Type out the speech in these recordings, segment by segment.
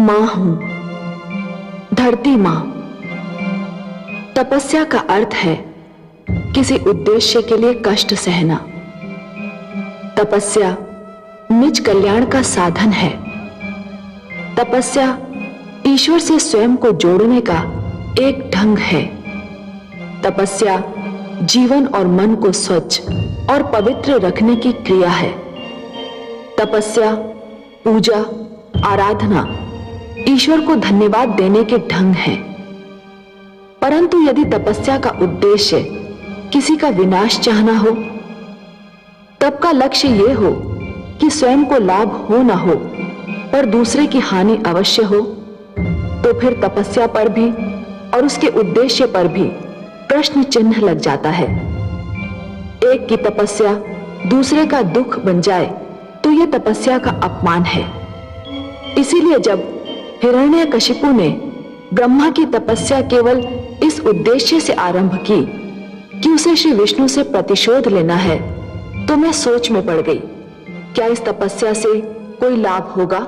मां हूं, धरती मां। तपस्या का अर्थ है किसी उद्देश्य के लिए कष्ट सहना। तपस्या निज कल्याण का साधन है। तपस्या ईश्वर से स्वयं को जोड़ने का एक ढंग है। तपस्या जीवन और मन को स्वच्छ और पवित्र रखने की क्रिया है। तपस्या, पूजा, आराधना ईश्वर को धन्यवाद देने के ढंग हैं। परंतु यदि तपस्या का उद्देश्य किसी का विनाश चाहना हो, तब का लक्ष्य यह हो कि स्वयं को लाभ हो ना हो पर दूसरे की हानि अवश्य हो, तो फिर तपस्या पर भी और उसके उद्देश्य पर भी प्रश्न चिन्ह लग जाता है। एक की तपस्या दूसरे का दुख बन जाए तो यह तपस्या का अपमान है। इसीलिए जब हिरण्यकशिपु ने ब्रह्मा की तपस्या केवल इस उद्देश्य से आरंभ की कि उसे श्री विष्णु से प्रतिशोध लेना है, तो मैं सोच में पड़ गई, क्या इस तपस्या से कोई लाभ होगा?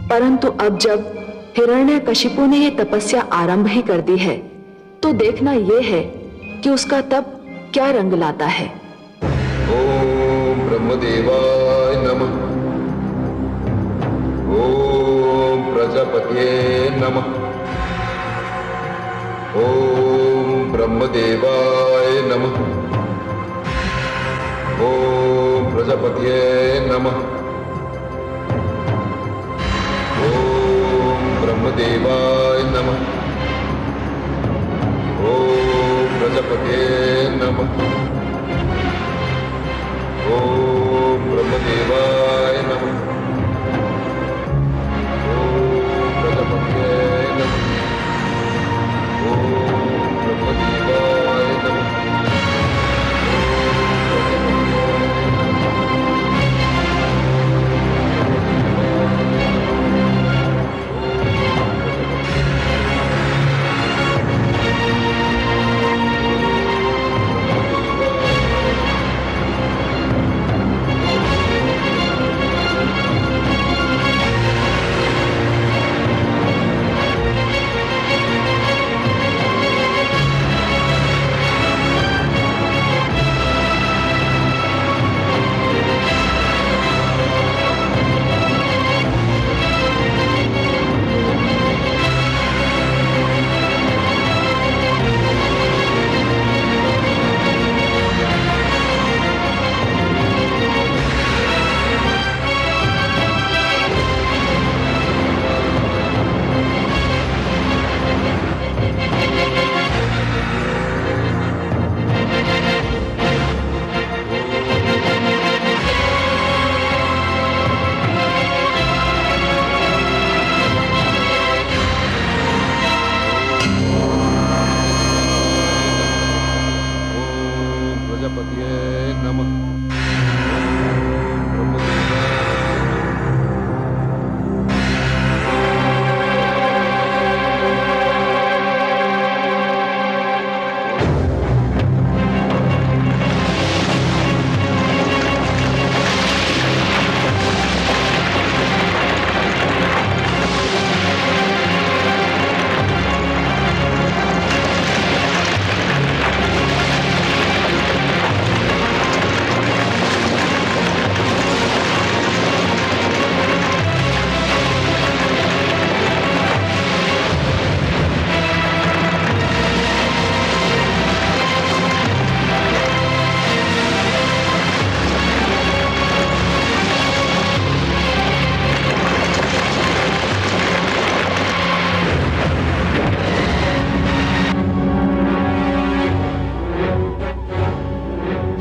परंतु अब जब हिरण्यकशिपु ने यह तपस्या आरंभ ही कर दी है, तो देखना यह है कि उसका तप क्या रंग लाता है। ओम ब्रह्मदेवाय नमः। ओम प्रजापतये नमः। ओम ब्रह्मदेवाय नमः। ओम प्रजापतये नमः। ओम ब्रह्मदेवाय नमः। ओम प्रजापतये नमः। ओम ब्रह्मदेवाय नमः। ओम प्रजापतये नमः। ओम ब्रह्मदेवाय नमः।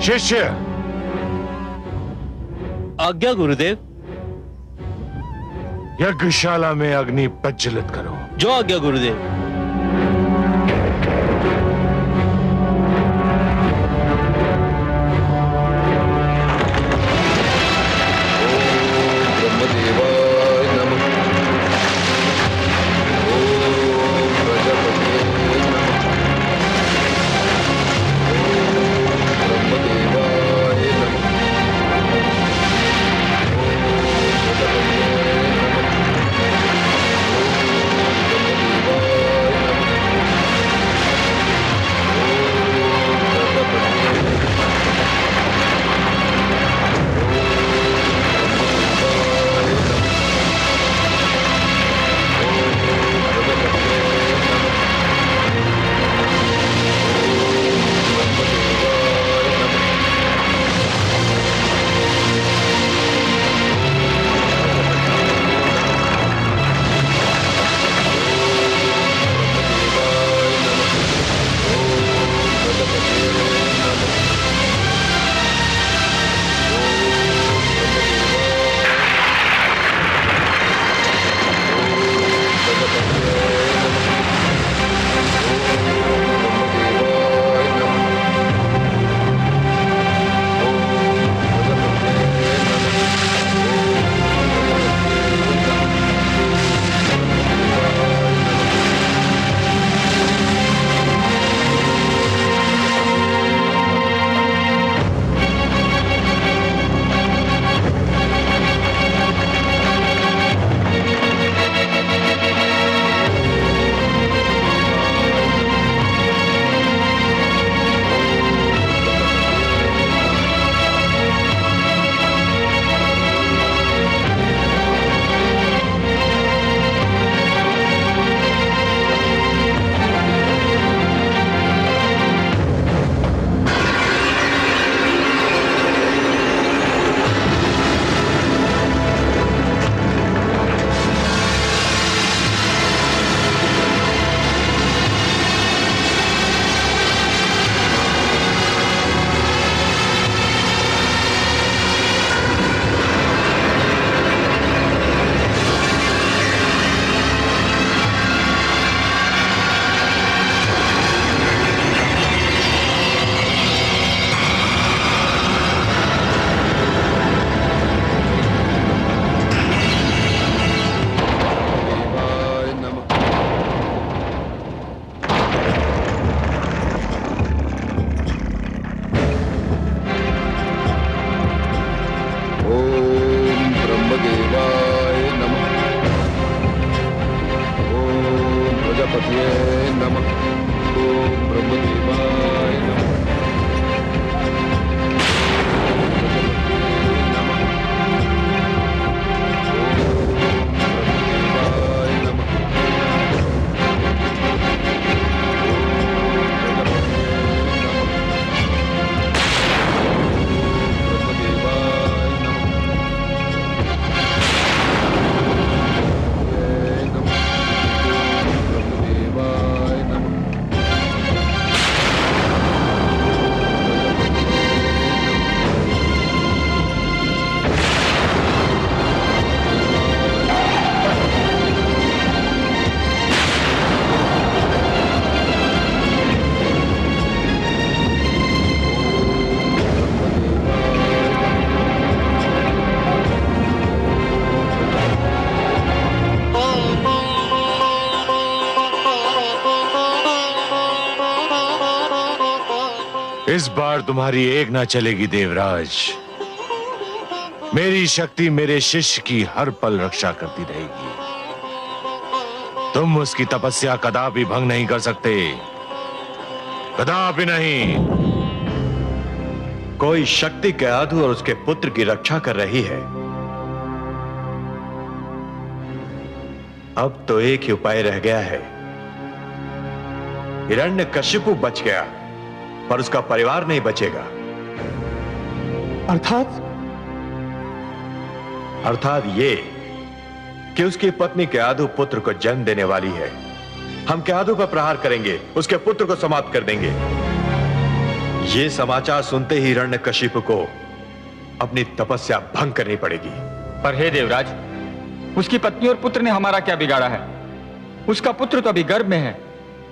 शिष्य। आज्ञा गुरुदेव। यज्ञशाला में अग्नि प्रज्वलित करो। जो आज्ञा गुरुदेव। इस बार तुम्हारी एक ना चलेगी देवराज। मेरी शक्ति मेरे शिष्य की हर पल रक्षा करती रहेगी। तुम उसकी तपस्या कदापि भंग नहीं कर सकते, कदापि नहीं। कोई शक्ति कयाधु और उसके पुत्र की रक्षा कर रही है। अब तो एक ही उपाय रह गया है। हिरण्यकशिपु बच गया, पर उसका परिवार नहीं बचेगा। अर्थात ये कि उसकी पत्नी कयाधु पुत्र को जन्म देने वाली है। हम कयाधु पर प्रहार करेंगे, उसके पुत्र को समाप्त कर देंगे। ये समाचार सुनते ही हिरण्यकशिपु को अपनी तपस्या भंग करनी पड़ेगी। पर हे देवराज, उसकी पत्नी और पुत्र ने हमारा क्या बिगाड़ा है? उसका पुत्र तो अभी गर्भ में है,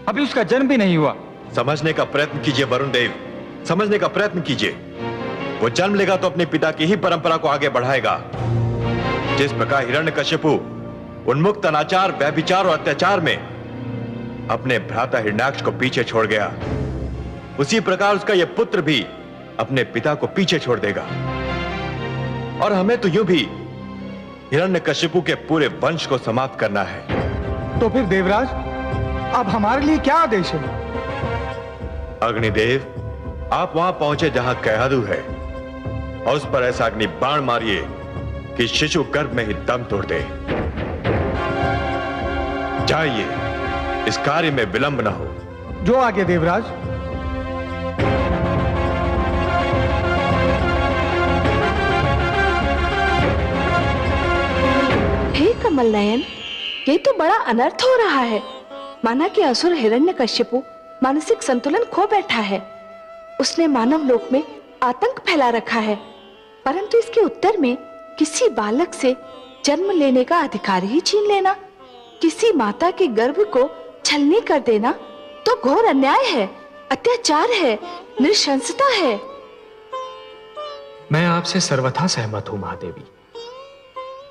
अभी उसका जन्म भी नहीं हुआ। समझने का प्रयत्न कीजिए वरुण देव, समझने का प्रयत्न कीजिए। वो जन्म लेगा तो अपने पिता की ही परंपरा को आगे बढ़ाएगा। जिस प्रकार हिरण्यकशिपु उन्मुक्त अनाचार, व्यभिचार और अत्याचार में अपने भ्राता हिरण्याक्ष को पीछे छोड़ गया, उसी प्रकार उसका यह पुत्र भी अपने पिता को पीछे छोड़ देगा। और हमें तो यूं भी हिरण्यकशिपु के पूरे वंश को समाप्त करना है। तो फिर देवराज, अब हमारे लिए क्या आदेश है? अग्निदेव, आप वहां पहुंचे जहां कयाधु है और उस पर ऐसा अग्नि बाण मारिए कि शिशु गर्भ में ही दम तोड़ दे। जाइए, इस कार्य में विलंब न हो। जो आगे देवराज। हे कमल नयन, ये तो बड़ा अनर्थ हो रहा है। माना कि असुर हिरण्यकशिपु मानसिक संतुलन खो बैठा है। उसने मानव लोक में आतंक फैला रखा है, परंतु इसके उत्तर में किसी बालक से जन्म लेने का अधिकार ही छीन लेना, किसी माता के गर्भ को छलनी कर देना तो घोर अन्याय है, अत्याचार है, नृशंसता है। मैं आपसे सर्वथा सहमत हूं महादेवी।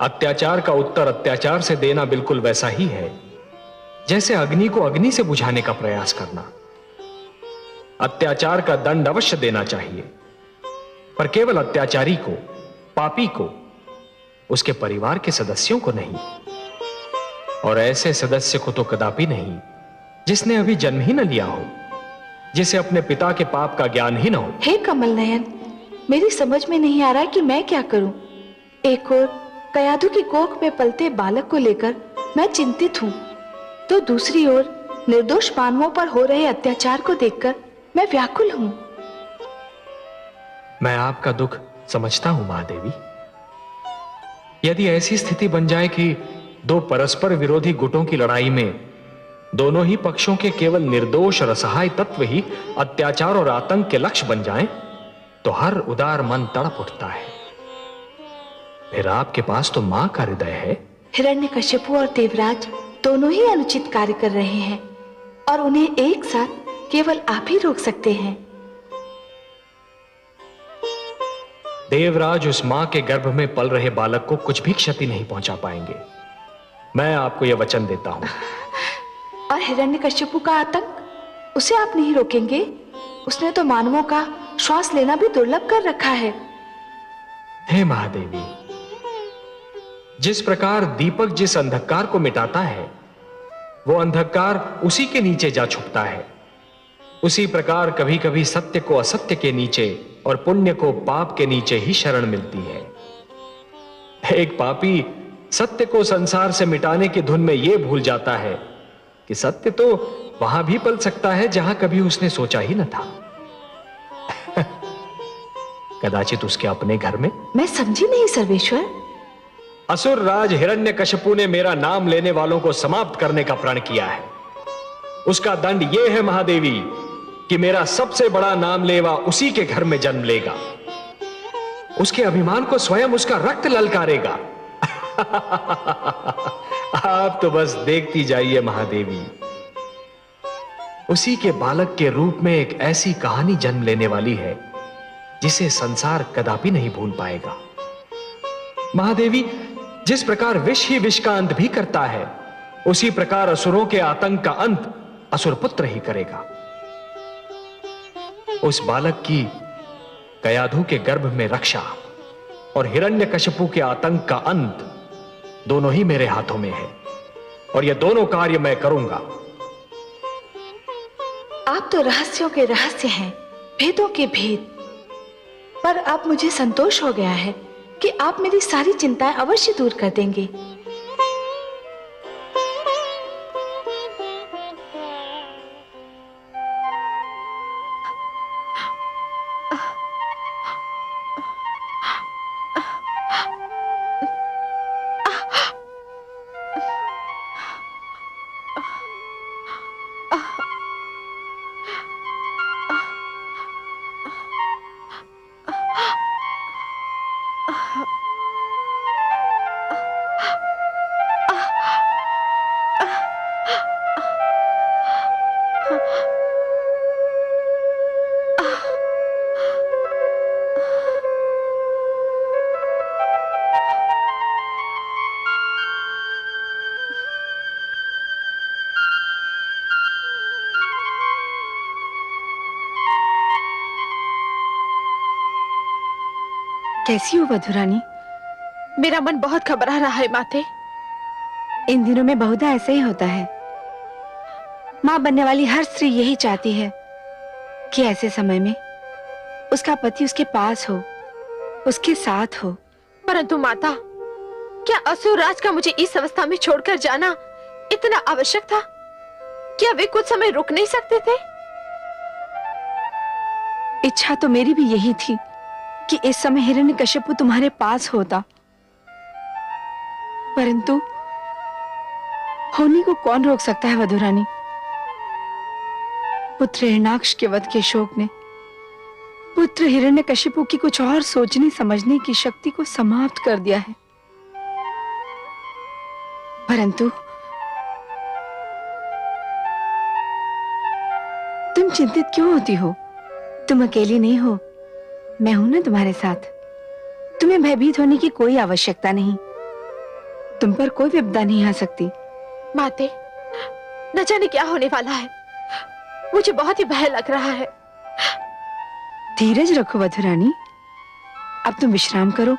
अत्याचार का उत्तर अत्याचार से देना बिल्कुल वैसा ही है जैसे अग्नि को अग्नि से बुझाने का प्रयास करना। अत्याचार का दंड अवश्य देना चाहिए, पर केवल अत्याचारी को, पापी को, उसके परिवार के सदस्यों को नहीं। और ऐसे सदस्य को तो कदापि नहीं जिसने अभी जन्म ही न लिया हो, जिसे अपने पिता के पाप का ज्ञान ही न हो। हे कमल नयन, मेरी समझ में नहीं आ रहा कि मैं क्या करूं। एक और कयाधु की कोख में पलते बालक को लेकर मैं चिंतित हूं, तो दूसरी ओर निर्दोष मानवों पर हो रहे अत्याचार को देखकर मैं व्याकुल हूं। मैं आपका दुख समझता हूं महादेवी। यदि ऐसी स्थिति बन जाए कि दो परस्पर विरोधी गुटों की लड़ाई में दोनों ही पक्षों के केवल निर्दोष और असहाय तत्व ही अत्याचार और आतंक के लक्ष्य बन जाएं, तो हर उदार मन तड़प उठता है। फिर आपके पास तो मां का हृदय है। हिरण्यकशिपु और देवराज दोनों ही अनुचित कार्य कर रहे हैं और उन्हें एक साथ केवल आप ही रोक सकते हैं। देवराज उस मां के गर्भ में पल रहे बालक को कुछ भी क्षति नहीं पहुंचा पाएंगे, मैं आपको यह वचन देता हूं। और हिरण्यकशिपु का आतंक, उसे आप नहीं रोकेंगे? उसने तो मानवों का श्वास लेना भी दुर्लभ कर रखा है। हे महादेवी, जिस प्रकार दीपक जिस अंधकार को मिटाता है, वो अंधकार उसी के नीचे जा छुपता है, उसी प्रकार कभी कभी सत्य को असत्य के नीचे और पुण्य को पाप के नीचे ही शरण मिलती है। एक पापी सत्य को संसार से मिटाने की धुन में यह भूल जाता है कि सत्य तो वहां भी पल सकता है जहां कभी उसने सोचा ही न था। कदाचित उसके अपने घर में। मैं समझी नहीं सर्वेश्वर। असुर राज हिरण्यकशिपु ने मेरा नाम लेने वालों को समाप्त करने का प्रण किया है। उसका दंड यह है महादेवी कि मेरा सबसे बड़ा नाम लेवा उसी के घर में जन्म लेगा, उसके अभिमान को स्वयं उसका रक्त ललकारेगा। आप तो बस देखती जाइए महादेवी, उसी के बालक के रूप में एक ऐसी कहानी जन्म लेने वाली है जिसे संसार कदापि नहीं भूल पाएगा। महादेवी, जिस प्रकार विष ही विष का अंत भी करता है, उसी प्रकार असुरों के आतंक का अंत असुर पुत्र ही करेगा। उस बालक की कयाधु के गर्भ में रक्षा और हिरण्यकशिपु के आतंक का अंत दोनों ही मेरे हाथों में है, और यह दोनों कार्य मैं करूंगा। आप तो रहस्यों के रहस्य हैं, भेदों के भेद। पर अब मुझे संतोष हो गया है कि आप मेरी सारी चिंताएं अवश्य दूर कर देंगे। कैसी हो वधुरानी? मेरा मन बहुत घबरा रहा है माते। इन दिनों में बहुधा ऐसा ही होता है। मां बनने वाली हर स्त्री यही चाहती है कि ऐसे समय में उसका पति उसके पास हो, उसके साथ हो। परंतु माता, क्या असुर राज का मुझे इस अवस्था में छोड़कर जाना इतना आवश्यक था? क्या वे कुछ समय रुक नहीं सकते थे? इच्छा तो मेरी भी यही थी कि इस समय हिरण्यकशिपु तुम्हारे पास होता, परंतु होनी को कौन रोक सकता है वधुरानी? पुत्र हिरण्याक्ष के वध के शोक ने पुत्र हिरण्यकशिपु की कुछ और सोचने समझने की शक्ति को समाप्त कर दिया है। परंतु तुम चिंतित क्यों होती हो? तुम अकेली नहीं हो, मैं हूं ना तुम्हारे साथ। तुम्हें भयभीत होने की कोई आवश्यकता नहीं। तुम पर कोई विपदा नहीं आ सकती। माते, न जाने क्या होने वाला है। मुझे बहुत ही भय लग रहा है। धीरज रखो वधुरानी, अब तुम विश्राम करो।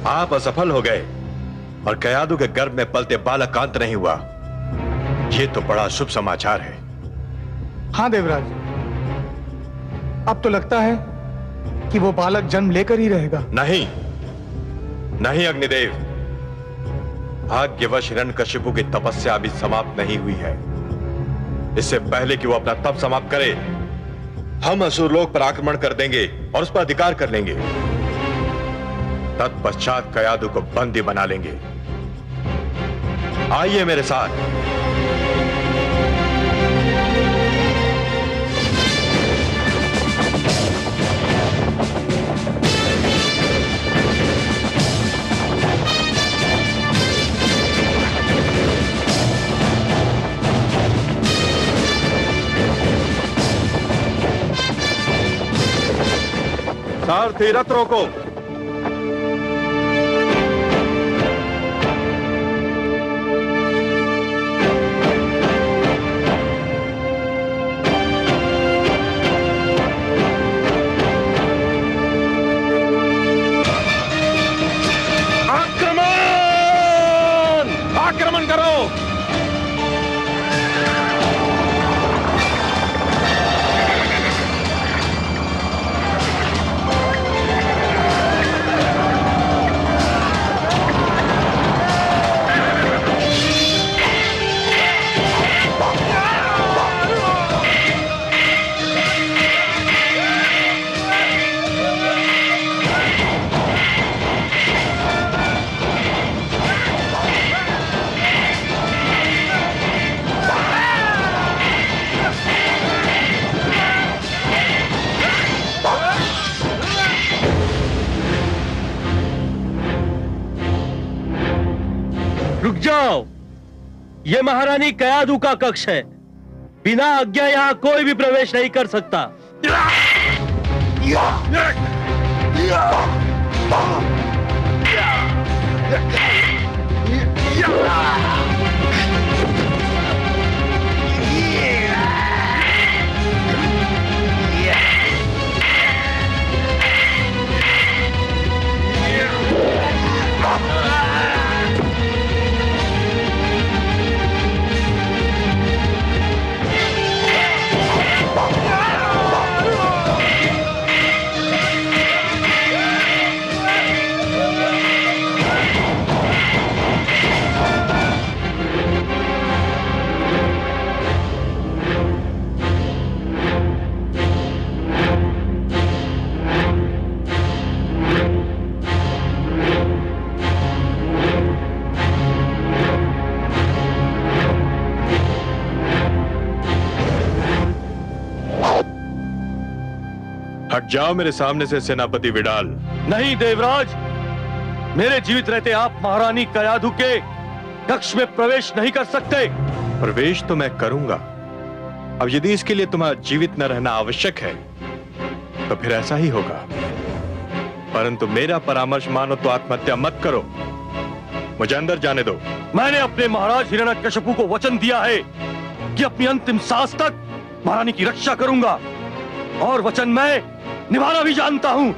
आप असफल हो गए और कयादू के गर्भ में पलते बालक का अंत नहीं हुआ। यह तो बड़ा शुभ समाचार है। हाँ देवराज, अब तो लगता है कि वो बालक जन्म लेकर ही रहेगा। नहीं नहीं अग्निदेव, भाग्यवश हिरण्यकशिपु की तपस्या अभी समाप्त नहीं हुई है। इससे पहले कि वो अपना तप समाप्त करे, हम असुरलोक पर आक्रमण कर देंगे और उस पर अधिकार कर लेंगे। तत्पश्चात कयादू को बंदी बना लेंगे। आइए मेरे साथ। सारथी रथ रोको। आक्रमण करो। रुक जाओ, ये महारानी कयादू का कक्ष है। बिना आज्ञा यहां कोई भी प्रवेश नहीं कर सकता। हट जाओ मेरे सामने से सेनापति विडाल। नहीं देवराज, मेरे जीवित रहते आप महारानी कयादू के कक्ष में प्रवेश नहीं कर सकते। प्रवेश तो मैं करूंगा। अब यदि इसके लिए तुम्हारा जीवित न रहना आवश्यक है तो फिर ऐसा ही होगा। परंतु मेरा परामर्श मानो तो आत्महत्या मत करो। मुझे अंदर जाने दो। मैंने अपने महाराज हिरण्यकशिपु को वचन दिया है कि अपनी अंतिम सांस तक महारानी की रक्षा करूंगा, और वचन मैं निभाना भी जानता हूं।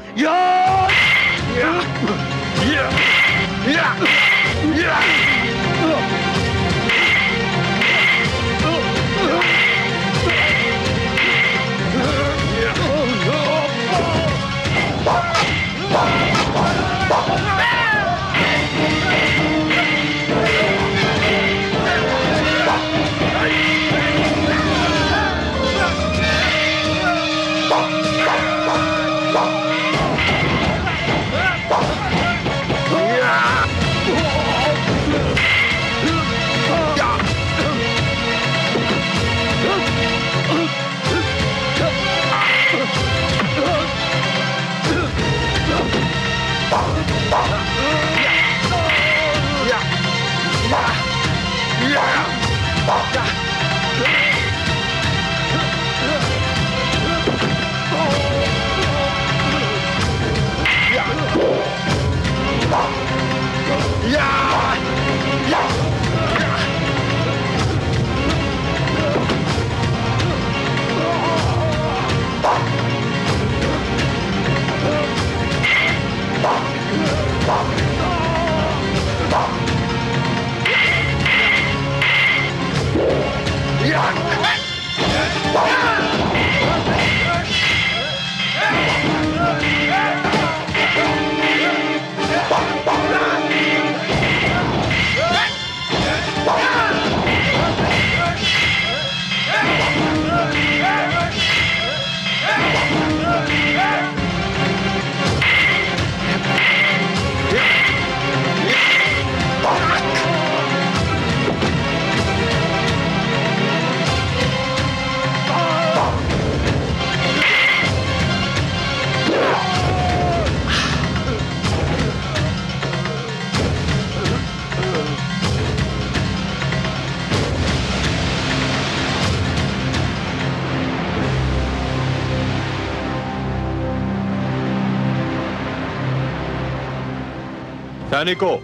सैनिकों,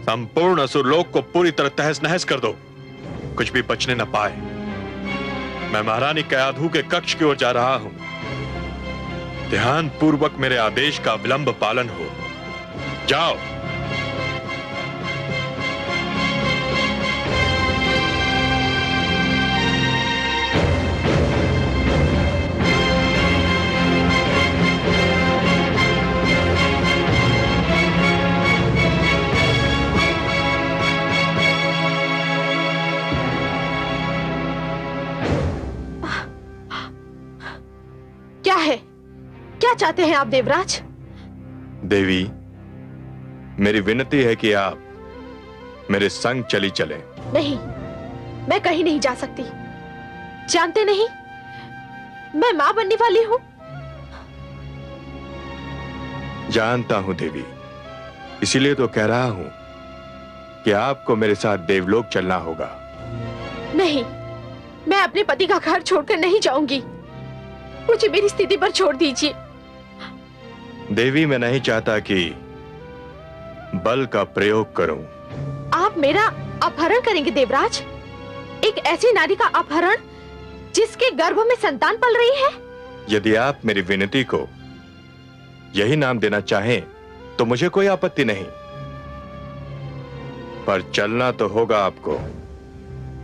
संपूर्ण असुरलोक को पूरी तरह तहस नहस कर दो, कुछ भी बचने न पाए। मैं महारानी कयाधु के कक्ष की ओर जा रहा हूं। ध्यान पूर्वक मेरे आदेश का विलंब पालन हो। जाओ। क्या है? क्या चाहते हैं आप देवराज? देवी, मेरी विनती है कि आप मेरे संग चली चलें। नहीं, मैं कहीं नहीं जा सकती। जानते नहीं, मैं मां बनने वाली हूं। जानता हूं देवी, इसीलिए तो कह रहा हूं कि आपको मेरे साथ देवलोक चलना होगा। नहीं, मैं अपने पति का घर छोड़कर नहीं जाऊंगी। मुझे मेरी स्थिति पर छोड़ दीजिए। देवी, मैं नहीं चाहता कि बल का प्रयोग करूं। आप मेरा अपहरण करेंगे देवराज? एक ऐसी नारी का अपहरण जिसके गर्भ में संतान पल रही है? यदि आप मेरी विनती को यही नाम देना चाहें तो मुझे कोई आपत्ति नहीं, पर चलना तो होगा आपको।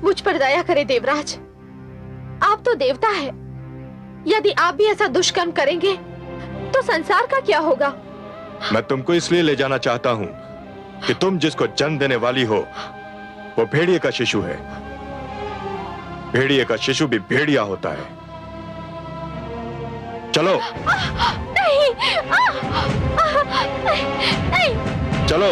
मुझ पर दया करे देवराज, आप तो देवता है। यदि आप भी ऐसा दुष्कर्म करेंगे तो संसार का क्या होगा? मैं तुमको इसलिए ले जाना चाहता हूं कि तुम जिसको जन्म देने वाली हो वो भेड़िए का शिशु है। भेड़िए का शिशु भी भेड़िया होता है। चलो। नहीं, नहीं। चलो।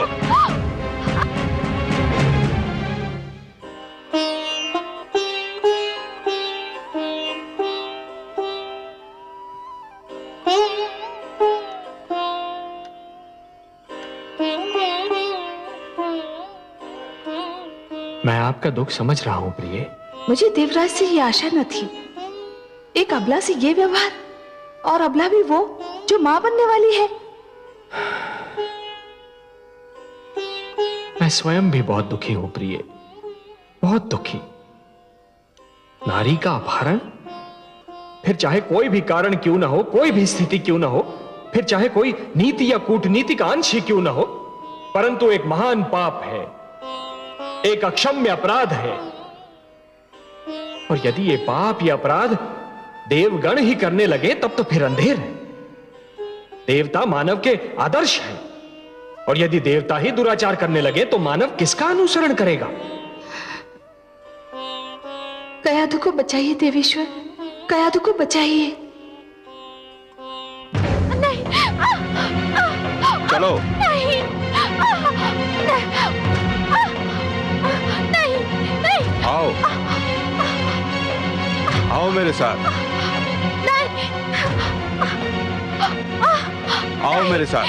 मैं आपका दुख समझ रहा हूं प्रिय। मुझे देवराज से ये आशा न थी। एक अबला से ये व्यवहार, और अबला भी वो जो मां बनने वाली है। मैं स्वयं भी बहुत दुखी हूं प्रिय, बहुत दुखी। नारी का अपहरण, फिर चाहे कोई भी कारण क्यों ना हो, कोई भी स्थिति क्यों ना हो, फिर चाहे कोई नीति या कूटनीति का अंश ही क्यों ना हो, परंतु एक महान पाप है, एक अक्षम्य अपराध है। और यदि ये पाप या अपराध देवगण ही करने लगे तब तो फिर अंधेर है। देवता मानव के आदर्श है, और यदि देवता ही दुराचार करने लगे तो मानव किसका अनुसरण करेगा? कयाधु को बचाइए देवेश्वर, कयाधु को बचाइए। नहीं, चलो। नहीं, नहीं, नहीं। आओ, आओ मेरे साथ। नहीं। आओ मेरे साथ।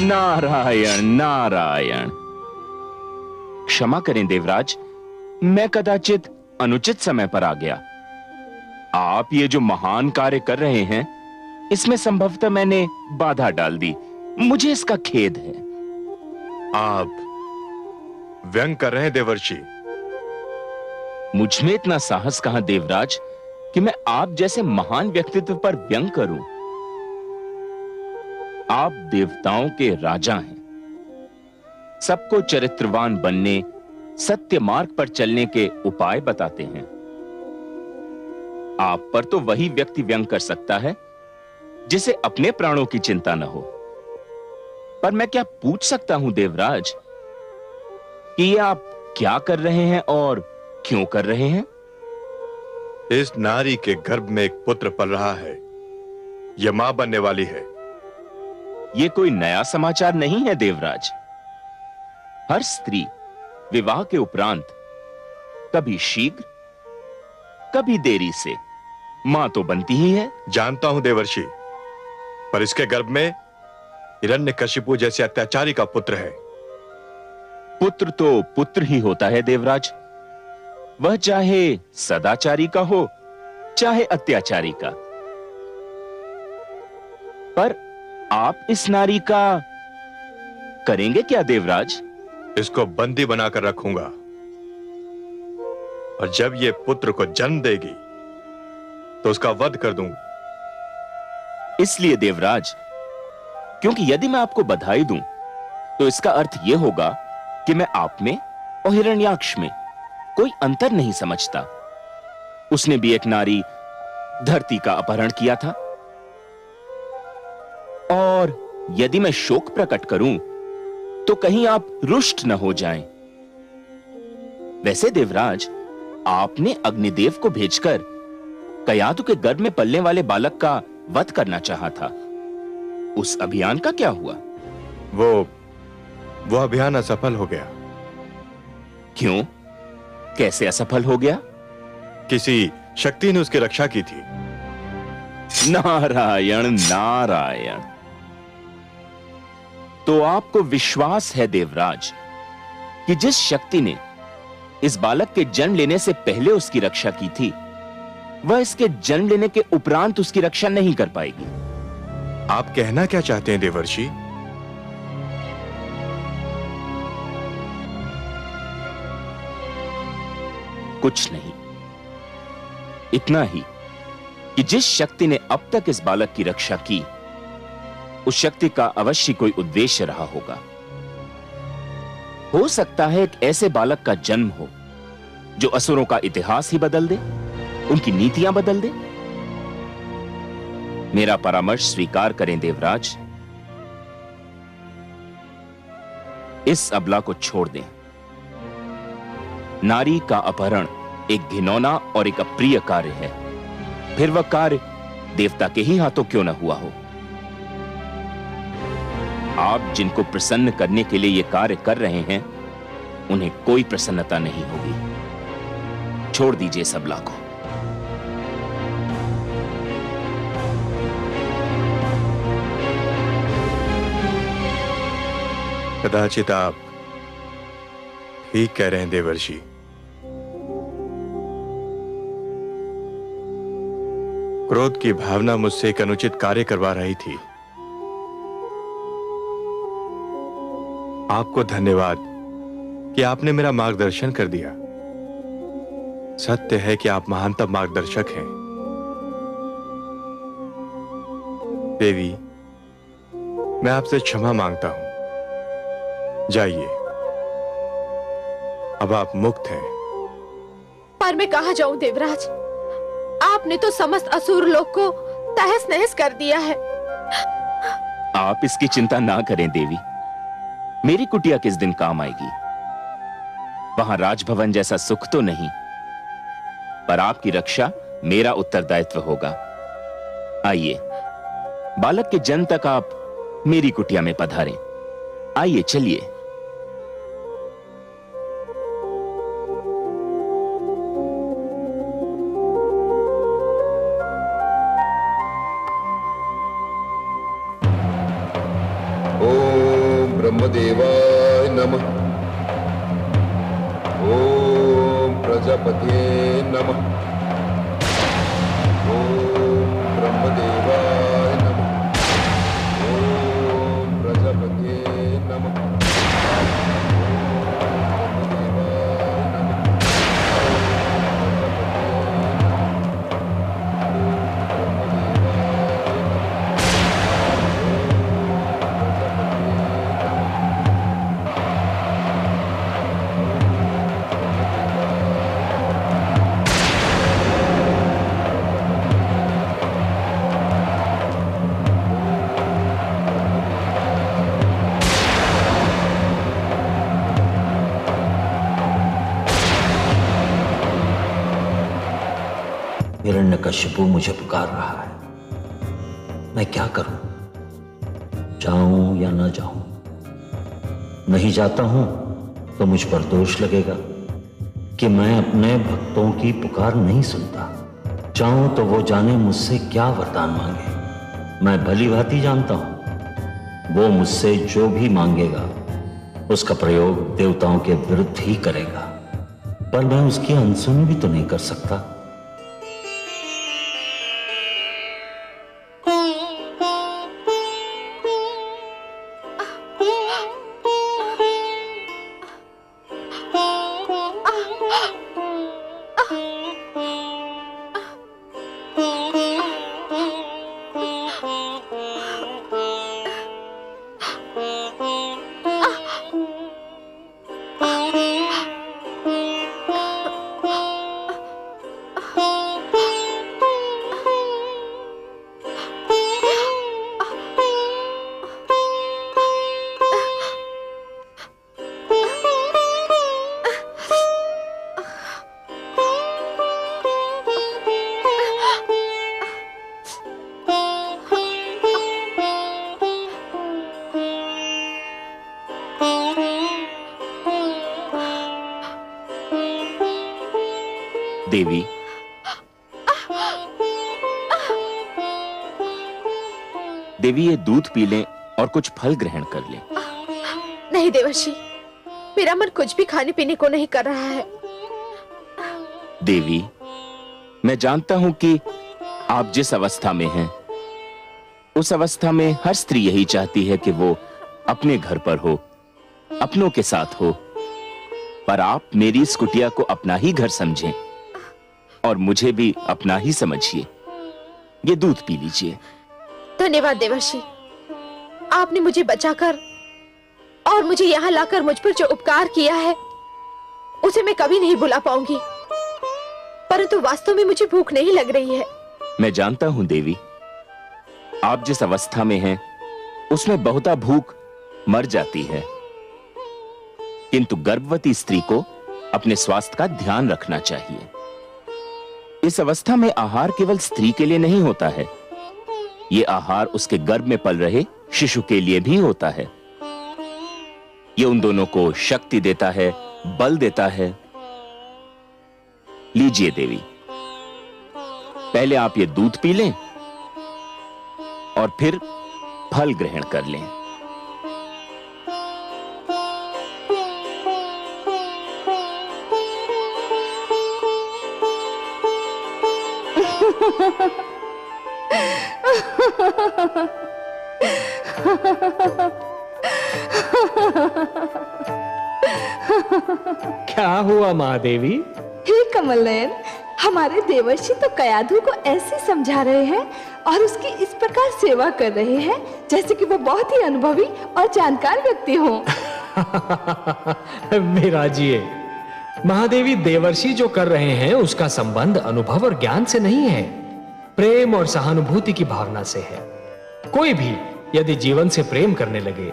नारायण नारायण। क्षमा करें देवराज, मैं कदाचित अनुचित समय पर आ गया। आप ये जो महान कार्य कर रहे हैं इसमें संभवतः मैंने बाधा डाल दी, मुझे इसका खेद है। आप व्यंग कर रहे हैं देवर्षि। मुझ में इतना साहस कहां देवराज कि मैं आप जैसे महान व्यक्तित्व पर व्यंग करूं। आप देवताओं के राजा हैं, सबको चरित्रवान बनने, सत्य मार्ग पर चलने के उपाय बताते हैं। आप पर तो वही व्यक्ति व्यंग कर सकता है जिसे अपने प्राणों की चिंता न हो। पर मैं क्या पूछ सकता हूं देवराज कि ये आप क्या कर रहे हैं और क्यों कर रहे हैं? इस नारी के गर्भ में एक पुत्र पल रहा है, यह मां बनने वाली है। यह कोई नया समाचार नहीं है देवराज। हर स्त्री विवाह के उपरांत कभी शीघ्र कभी देरी से मां तो बनती ही है। जानता हूं देवर्षि, पर इसके गर्भ में हिरण्यकशिपु जैसे अत्याचारी का पुत्र है। पुत्र तो पुत्र ही होता है देवराज, वह चाहे सदाचारी का हो चाहे अत्याचारी का। पर आप इस नारी का करेंगे क्या देवराज? इसको बंदी बनाकर रखूंगा और जब ये पुत्र को जन्म देगी तो उसका वध कर दूंगा। इसलिए देवराज, क्योंकि यदि मैं आपको बधाई दूं तो इसका अर्थ यह होगा कि मैं आप में और हिरण्याक्ष में कोई अंतर नहीं समझता। उसने भी एक नारी धरती का अपहरण किया था। और यदि मैं शोक प्रकट करूं तो कहीं आप रुष्ट न हो जाएं। वैसे देवराज, आपने अग्निदेव को भेजकर कयाधु के गर्भ में पलने वाले बालक का वध करना चाहा था। उस अभियान का क्या हुआ? वो अभियान असफल हो गया। क्यों? कैसे असफल हो गया? किसी शक्ति ने उसकी रक्षा की थी। नारायण नारायण। तो आपको विश्वास है देवराज कि जिस शक्ति ने इस बालक के जन्म लेने से पहले उसकी रक्षा की थी, वह इसके जन्म लेने के उपरांत उसकी रक्षा नहीं कर पाएगी। आप कहना क्या चाहते हैं देवर्षि? कुछ नहीं, इतना ही कि जिस शक्ति ने अब तक इस बालक की रक्षा की, उस शक्ति का अवश्य कोई उद्देश्य रहा होगा। हो सकता है एक ऐसे बालक का जन्म हो जो असुरों का इतिहास ही बदल दे, उनकी नीतियां बदल दे। मेरा परामर्श स्वीकार करें देवराज, इस अबला को छोड़ दें। नारी का अपहरण एक घिनौना और एक अप्रिय कार्य है, फिर वह कार्य देवता के ही हाथों क्यों न हुआ हो। आप जिनको प्रसन्न करने के लिए यह कार्य कर रहे हैं, उन्हें कोई प्रसन्नता नहीं होगी। छोड़ दीजिए इस अबला को। कदाचित आप ठीक कह रहे हैं देवर्षि। क्रोध की भावना मुझसे एक अनुचित कार्य करवा रही थी। आपको धन्यवाद कि आपने मेरा मार्गदर्शन कर दिया। सत्य है कि आप महानतम मार्गदर्शक हैं। देवी, मैं आपसे क्षमा मांगता हूं। जाइए, अब आप मुक्त हैं। पर मैं कहां जाऊं देवराज? आपने तो समस्त असुर लोक को तहस नहस कर दिया है। आप इसकी चिंता ना करें देवी। मेरी कुटिया किस दिन काम आएगी। वहां राजभवन जैसा सुख तो नहीं, पर आपकी रक्षा मेरा उत्तरदायित्व होगा। आइए, बालक के जन्म तक आप मेरी कुटिया में पधारें। आइए, चलिए। ओम ब्रह्मदेवाय नमः। ओम प्रजापते नमः। ओम ब्रह्मदेवाय नमः। ओम प्रजापते नमः। हिरण्यकशिपु मुझे पुकार रहा है। मैं क्या करूं? जाऊं या न जाऊं? नहीं जाता हूं तो मुझ पर दोष लगेगा कि मैं अपने भक्तों की पुकार नहीं सुनता। चाहूं तो वो जाने मुझसे क्या वरदान मांगे। मैं भली भांति जानता हूं वो मुझसे जो भी मांगेगा उसका प्रयोग देवताओं के विरुद्ध ही करेगा, पर मैं उसकी अनसुनी भी तो नहीं कर सकता। देवी, देवी ये दूध पी लें और कुछ फल ग्रहण कर लें। नहीं देवर्षि, मेरा मन कुछ भी खाने पीने को नहीं कर रहा है। देवी, मैं जानता हूं कि आप जिस अवस्था में हैं, उस अवस्था में हर स्त्री यही चाहती है कि वो अपने घर पर हो, अपनों के साथ हो। पर आप मेरी इस कुटिया को अपना ही घर समझें और मुझे भी अपना ही समझिए। ये दूध पी लीजिए। धन्यवाद देवर्षि, आपने मुझे बचाकर और मुझे यहाँ लाकर मुझ पर जो उपकार किया है उसे मैं कभी नहीं भुला पाऊंगी। परंतु वास्तव में मुझे भूख नहीं लग रही है। मैं जानता हूं देवी, आप जिस अवस्था में हैं उसमें बहुता भूख मर जाती है, किंतु गर्भवती स्त्री को अपने स्वास्थ्य का ध्यान रखना चाहिए। इस अवस्था में आहार केवल स्त्री के लिए नहीं होता है, ये आहार उसके गर्भ में पल रहे शिशु के लिए भी होता है। ये उन दोनों को शक्ति देता है, बल देता है। लीजिए देवी, पहले आप ये दूध पी लें और फिर फल ग्रहण कर लें। क्या हुआ महादेवी? हे कमल नयन, हमारे देवर्षि तो कयाधु को ऐसे समझा रहे हैं और उसकी इस प्रकार सेवा कर रहे हैं जैसे कि वो बहुत ही अनुभवी और जानकार व्यक्ति हो। विराजिए, महादेवी देवर्षि जो कर रहे हैं उसका संबंध अनुभव और ज्ञान से नहीं है, प्रेम और सहानुभूति की भावना से है। कोई भी यदि जीवन से प्रेम करने लगे,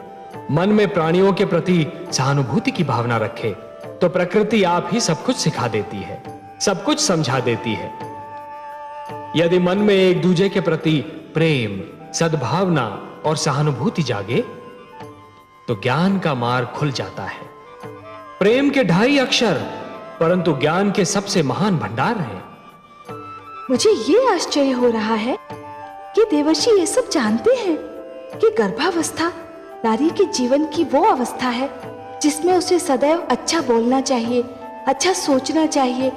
मन में प्राणियों के प्रति सहानुभूति की भावना रखे, तो प्रकृति आप ही सब कुछ सिखा देती है, सब कुछ समझा देती है। यदि मन में एक दूसरे के प्रति प्रेम, सद्भावना और सहानुभूति जागे, तो ज्ञान का मार्ग खुल जाता है। प्रेम के 2.5 अक्षर परंतु ज्ञान के सबसे महान भंडार हैं। मुझे ये आश्चर्य हो रहा है कि देवर्षि ये सब जानते हैं कि गर्भावस्था नारी के जीवन की वो अवस्था है जिसमें उसे सदैव अच्छा बोलना चाहिए, अच्छा सोचना चाहिए,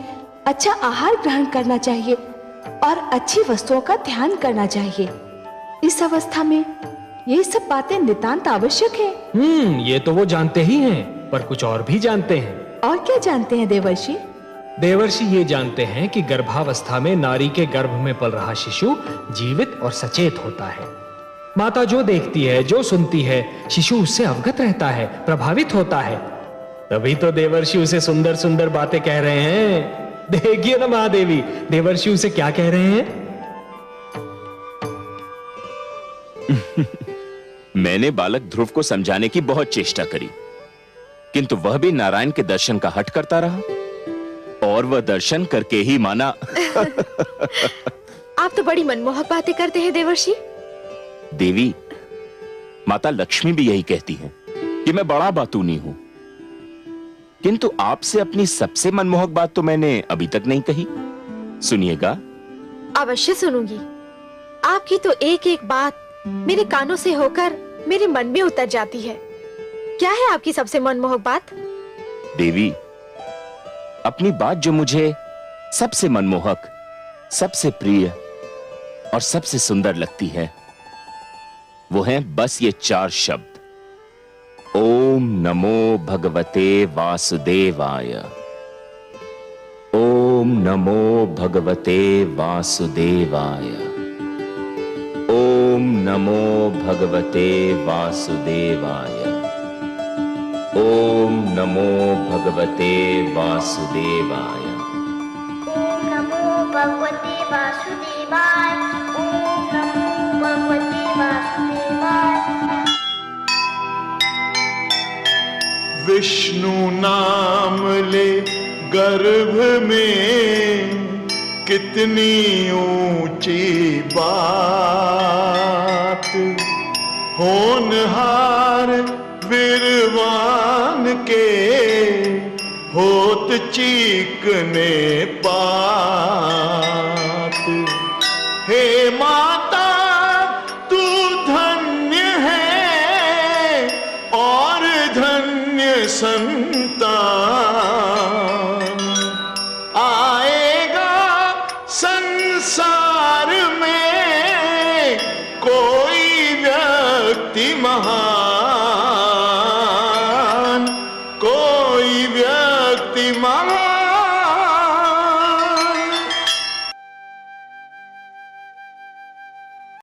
अच्छा आहार ग्रहण करना चाहिए और अच्छी वस्तुओं का ध्यान करना चाहिए। इस अवस्था में ये सब बातें नितांत आवश्यक है। ये तो वो जानते ही हैं, पर कुछ और भी जानते हैं। और क्या जानते हैं देवर्षि? देवर्षि ये जानते हैं कि गर्भावस्था में नारी के गर्भ में पल रहा शिशु जीवित और सचेत होता है। माता जो देखती है, जो सुनती है, शिशु उससे अवगत रहता है, प्रभावित होता है। तभी तो देवर्षि उसे सुंदर सुंदर बातें कह रहे हैं। देखिए ना महादेवी, देवर्षि उसे क्या कह रहे हैं। मैंने बालक ध्रुव को समझाने की बहुत चेष्टा करी, किंतु वह भी नारायण के दर्शन का हठ करता रहा और वह दर्शन करके ही माना। आप तो बड़ी मनमोहक बातें करते हैं देवर्षि। देवी, माता लक्ष्मी भी यही कहती हैं कि मैं बड़ा बातूनी हूं, किंतु आपसे अपनी सबसे मनमोहक बात तो मैंने अभी तक नहीं कही। सुनिएगा। अवश्य सुनूंगी। आपकी तो एक एक बात मेरे कानों से होकर मेरे मन में उतर जाती है। क्या है आपकी सबसे मनमोहक बात? देवी, अपनी बात जो मुझे सबसे मनमोहक, सबसे प्रिय और सबसे सुंदर लगती है, वो हैं बस ये 4 शब्द। ओम नमो भगवते वासुदेवाय। ओम नमो भगवते वासुदेवाय। ओम ओम नमो भगवते वासुदेवाय। ओम नमो भगवते वासुदेवाय। ओम नमो भगवते वासुदेवाय। ओम नमो भगवते वासुदेवाय। विष्णु नाम ले गर्भ में कितनी ऊंची बात, होनहार विरवान के होत चीकने पात। हे माता तू धन्य है और धन्य संतान, आएगा संसार में कोई व्यक्ति महान, कोई व्यक्ति महान।